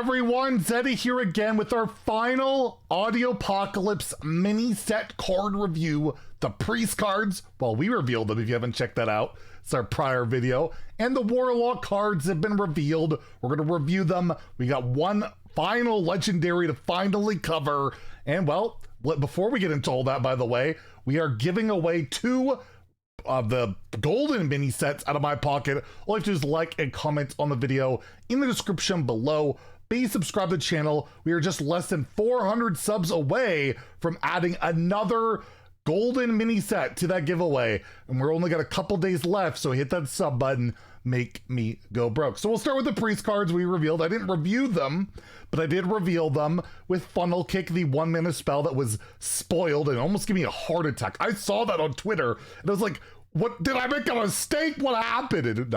everyone, Zeddy here again with our final Audiopocalypse mini set card review. The priest cards, well, we revealed them if you haven't checked that out. It's our prior video. And the Warlock cards have been revealed. We're going to review them. We got one final legendary to finally cover. And well, before we get into all that, by the way, we are giving away two of the golden mini sets out of my pocket. All you have to do is like and comment on the video in the description below. Be subscribed to the channel. We are just less than 400 subs away from adding another golden mini set to that giveaway, and we're only got a couple days left, so hit that sub button. Make me go broke. So we'll start with the priest cards we revealed. I didn't review them, but I did reveal them with Funnel Kick, the 1 mana spell that was spoiled and almost gave me a heart attack. I saw that on Twitter and I was like, what, did I make a mistake? What happened? And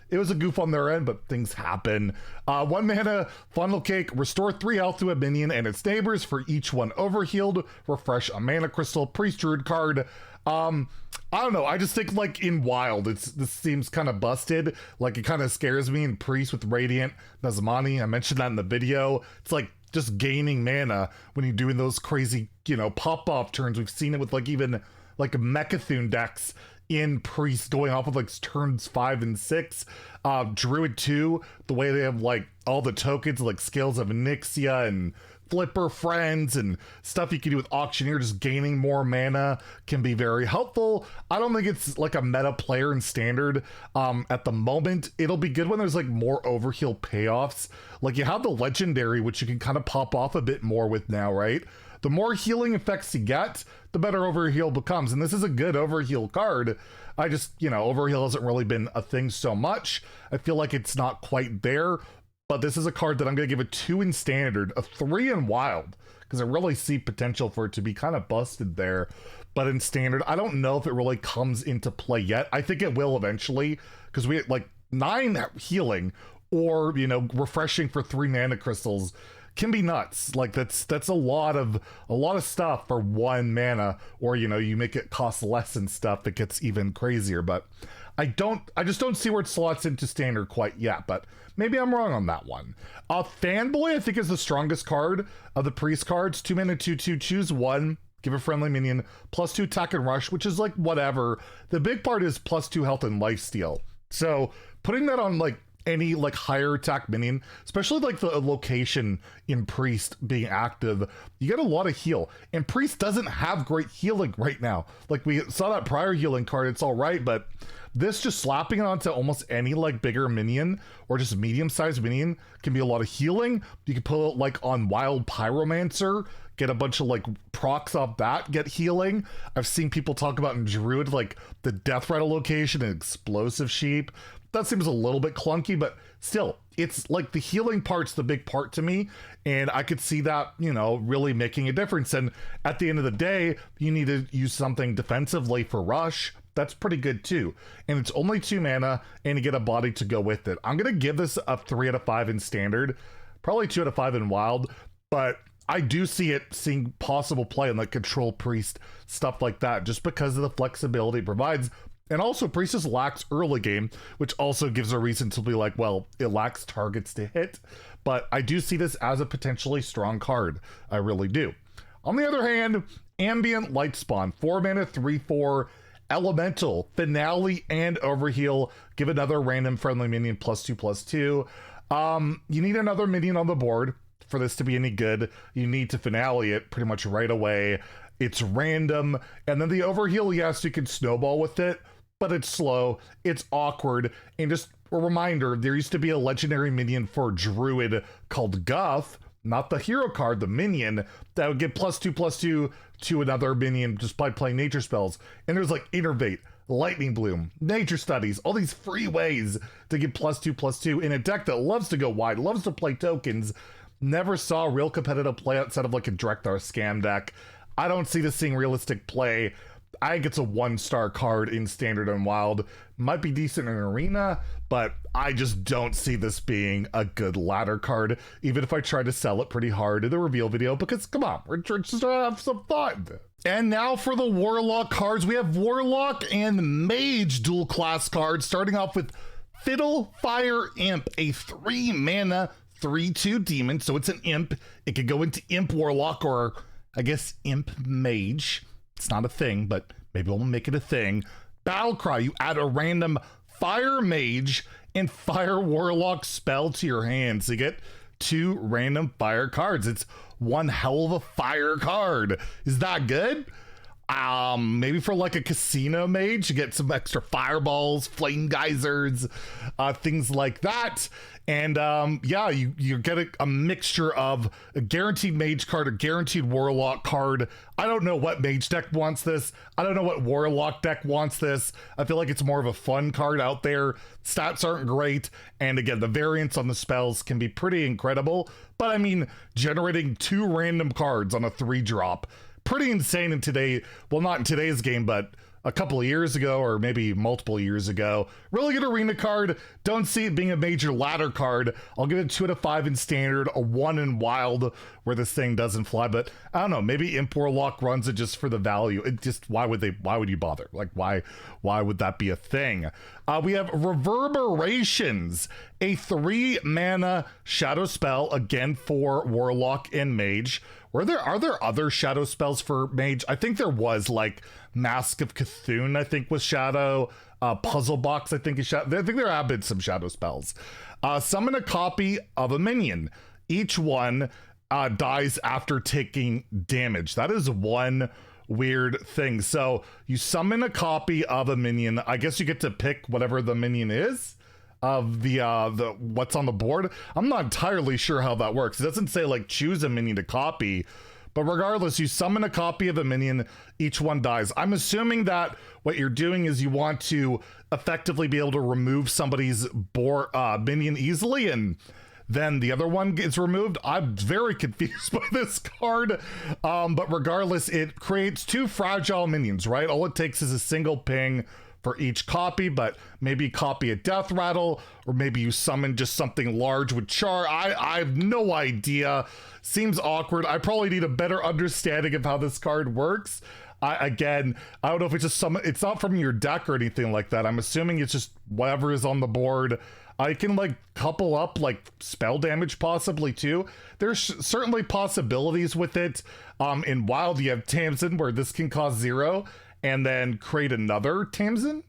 it was a goof on their end, but things happen. 1 mana Funnel Cake, restore 3 health to a minion and its neighbors for each one overhealed. Refresh a mana crystal. Priest Druid card. I don't know, I just think like in Wild, this seems kind of busted. Like it kind of scares me in Priest with Radiant Nazmani. I mentioned that in the video. It's like just gaining mana when you're doing those crazy, you know, pop-off turns. We've seen it with like even like Mechathune decks in Priest going off of like turns 5 and 6. Druid 2, the way they have like all the tokens like Scales of Nyxia and Flipper Friends and stuff you can do with Auctioneer, just gaining more mana can be very helpful. I don't think it's like a meta player in Standard at the moment. It'll be good when there's like more overheal payoffs. Like you have the Legendary, which you can kind of pop off a bit more with now, right? The more healing effects you get, the better overheal becomes. And this is a good overheal card. I just, you know, overheal hasn't really been a thing so much. I feel like it's not quite there. But this is a card that I'm going to give a 2 in Standard, a 3 in Wild, because I really see potential for it to be kind of busted there. But in Standard, I don't know if it really comes into play yet. I think it will eventually, because we like 9 healing or, you know, refreshing for 3 mana crystals can be nuts. Like that's a lot of stuff for 1 mana, or, you know, you make it cost less and stuff that gets even crazier. But I just don't see where it slots into Standard quite yet, but maybe I'm wrong on that one. Fanboy, I think, is the strongest card of the priest cards. 2 mana, 2/2, choose 1, give a friendly minion +2 attack and rush, which is like whatever. The big part is +2 health and lifesteal. So putting that on like any like higher attack minion, especially like the location in Priest being active, you get a lot of heal, and Priest doesn't have great healing right now. Like we saw that prior healing card, it's all right, but this just slapping it onto almost any like bigger minion or just medium-sized minion can be a lot of healing. You can put it like on Wild Pyromancer, get a bunch of like procs off that, get healing. I've seen people talk about in Druid like the Death Rattle location and Explosive Sheep. That seems a little bit clunky, but still, it's like the healing part's the big part to me, and I could see that, you know, really making a difference. And at the end of the day, you need to use something defensively for rush. That's pretty good too. And it's only 2 mana, and you get a body to go with it. I'm gonna give this a 3 out of 5 in Standard, probably 2 out of 5 in Wild, but I do see it seeing possible play in like Control Priest, stuff like that, just because of the flexibility it provides. And also, Priest just lacks early game, which also gives a reason to be like, well, it lacks targets to hit. But I do see this as a potentially strong card. I really do. On the other hand, Ambient Lightspawn, 4 mana, 3/4, Elemental, Finale, and Overheal. Give another random friendly minion +2/+2. You need another minion on the board for this to be any good. You need to Finale it pretty much right away. It's random. And then the Overheal, yes, you can snowball with it, but it's slow, it's awkward. And just a reminder, there used to be a legendary minion for Druid called Guff, not the hero card, the minion, that would get +2/+2 to another minion just by playing nature spells. And there's like Innervate, Lightning Bloom, Nature Studies, all these free ways to get +2/+2 in a deck that loves to go wide, loves to play tokens. Never saw real competitive play outside of like a Drekthar scam deck. I don't see this seeing realistic play. I think it's a 1-star card in Standard and Wild. Might be decent in Arena, but I just don't see this being a good ladder card, even if I try to sell it pretty hard in the reveal video, because come on, we're just trying to have some fun. And now for the Warlock cards. We have Warlock and Mage dual class cards, starting off with Fiddle Fire Imp, a 3 mana 3/2 demon, so it's an imp. It could go into imp warlock, or I guess imp mage. It's not a thing, but maybe we'll make it a thing. Battle cry, you add a random fire mage and fire warlock spell to your hand. So you get 2 random fire cards. It's one hell of a fire card. Is that good? Maybe for like a casino mage, you get some extra fireballs, flame geysers, things like that. And yeah, you get a mixture of a guaranteed mage card, a guaranteed warlock card. I don't know what mage deck wants this. I don't know what warlock deck wants this. I feel like it's more of a fun card out there. Stats aren't great, and again, the variance on the spells can be pretty incredible. But I mean, generating 2 random cards on a 3-drop, pretty insane in today. Well, not in today's game, but a couple of years ago, or maybe multiple years ago. Really good arena card. Don't see it being a major ladder card. I'll give it 2 out of 5 in standard, a 1 in wild, where this thing doesn't fly. But I don't know, maybe Imp Warlock runs it just for the value. It just, why would you bother? Like, why would that be a thing? We have Reverberations, a 3 mana shadow spell, again for Warlock and Mage. Are there other shadow spells for Mage? I think there was, like Mask of Cthulhu, I think was shadow. Puzzle Box, I think is shadow. I think there have been some shadow spells. Summon a copy of a minion. Each one dies after taking damage. That is one weird thing. So you summon a copy of a minion. I guess you get to pick whatever the minion is of the what's on the board. I'm not entirely sure how that works. It doesn't say like choose a minion to copy, but regardless, you summon a copy of a minion, each one dies. I'm assuming that what you're doing is you want to effectively be able to remove somebody's minion easily, and then the other one gets removed. I'm very confused by this card, but regardless, it creates 2 fragile minions, right? All it takes is a single ping for each copy, but maybe copy a death rattle, or maybe you summon just something large with char. I have no idea. Seems awkward. I probably need a better understanding of how this card works. Again, I don't know if it's just it's not from your deck or anything like that. I'm assuming it's just whatever is on the board. I can like couple up like spell damage possibly too. There's certainly possibilities with it. In Wild, you have Tamsin, where this can cost 0 and then create another Tamsin.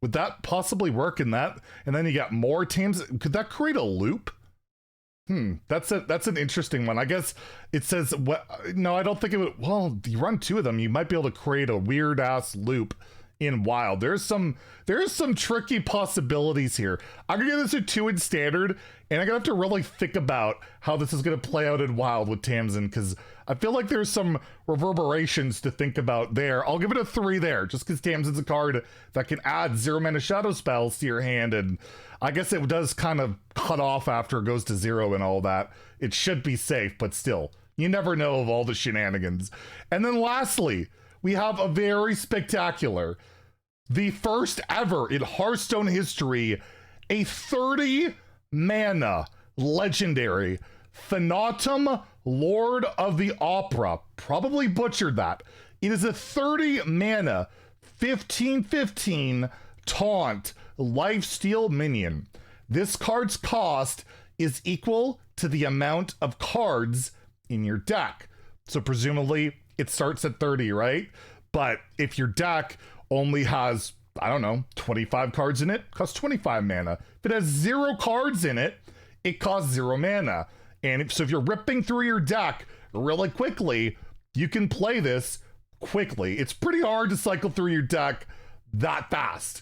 Would that possibly work in that? And then you got more Tamsin. Could that create a loop? That's an interesting one. I guess it says no, I don't think it would. Well, you run 2 of them, you might be able to create a weird ass loop in Wild. There's some tricky possibilities here. I'm gonna give this a 2 in standard, and I'm gonna have to really think about how this is gonna play out in Wild with Tamsin, because I feel like there's some reverberations to think about there. I'll give it a 3 there, just because Tamsin's a card that can add 0 mana shadow spells to your hand, and I guess it does kind of cut off after it goes to 0 and all that. It should be safe, but still, you never know of all the shenanigans. And then lastly, we have a very spectacular, the first ever in Hearthstone history, a 30 mana legendary Thanatum Lord of the Opera. Probably butchered that. It is a 30 mana 15/15 taunt lifesteal minion. This card's cost is equal to the amount of cards in your deck. So presumably it starts at 30, right? But if your deck only has, I don't know, 25 cards in it, costs 25 mana. If it has 0 cards in it, it costs 0 mana. And so if you're ripping through your deck really quickly, you can play this quickly. It's pretty hard to cycle through your deck that fast.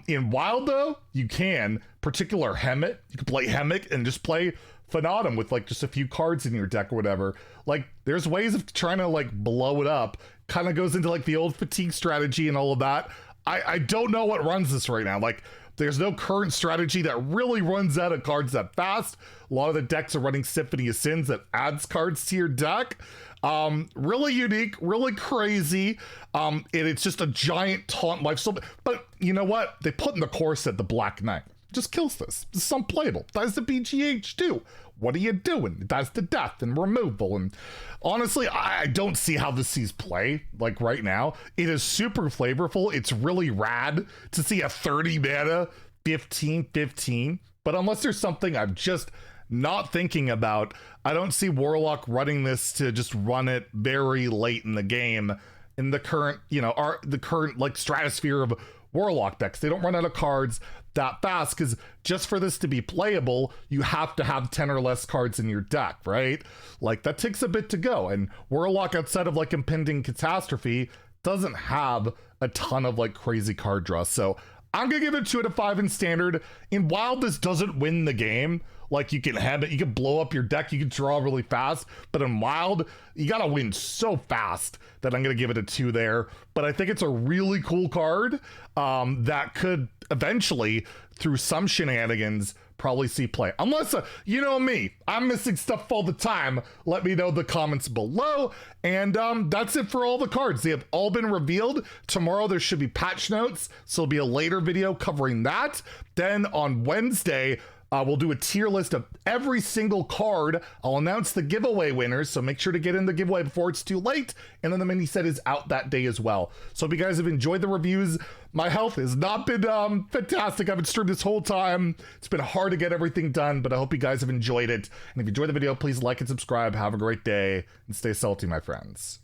In Wild though, you can, particular Hemet, you can play Hemet and just play Thanatum with like just a few cards in your deck or whatever. Like there's ways of trying to like blow it up. Kind of goes into like the old fatigue strategy and all of that. I don't know what runs this right now. Like there's no current strategy that really runs out of cards that fast. A lot of the decks are running Symphony of Sins that adds cards to your deck. Really unique, really crazy. And it's just a giant taunt lifesteal. But you know what? They put in the core set the Black Knight. Just kills this. This is unplayable. Dies to BGH too. What are you doing? It dies to death and removal. And honestly, I don't see how this sees play like right now. It is super flavorful. It's really rad to see a 30 mana 15/15. But unless there's something I've just not thinking about, I don't see Warlock running this to just run it very late in the game in the current, the current like stratosphere of Warlock decks. They don't run out of cards that fast, because just for this to be playable, you have to have 10 or less cards in your deck, right? Like, that takes a bit to go. And Warlock, outside of like Impending Catastrophe, doesn't have a ton of like crazy card draw. So I'm gonna give it 2 out of 5 in standard. In Wild, this doesn't win the game. Like, you can have it, you can blow up your deck, you can draw really fast, but in Wild, you gotta win so fast that I'm gonna give it a 2 there. But I think it's a really cool card that could eventually, through some shenanigans, probably see play. Unless, you know me, I'm missing stuff all the time. Let me know in the comments below. And that's it for all the cards. They have all been revealed. Tomorrow there should be patch notes, so it'll be a later video covering that. Then on Wednesday, we'll do a tier list of every single card. I'll announce the giveaway winners, so make sure to get in the giveaway before it's too late. And then the mini set is out that day as well. So if you guys have enjoyed the reviews, my health has not been fantastic. I've been streamed this whole time. It's been hard to get everything done, but I hope you guys have enjoyed it. And if you enjoyed the video, please like and subscribe. Have a great day and stay salty, my friends.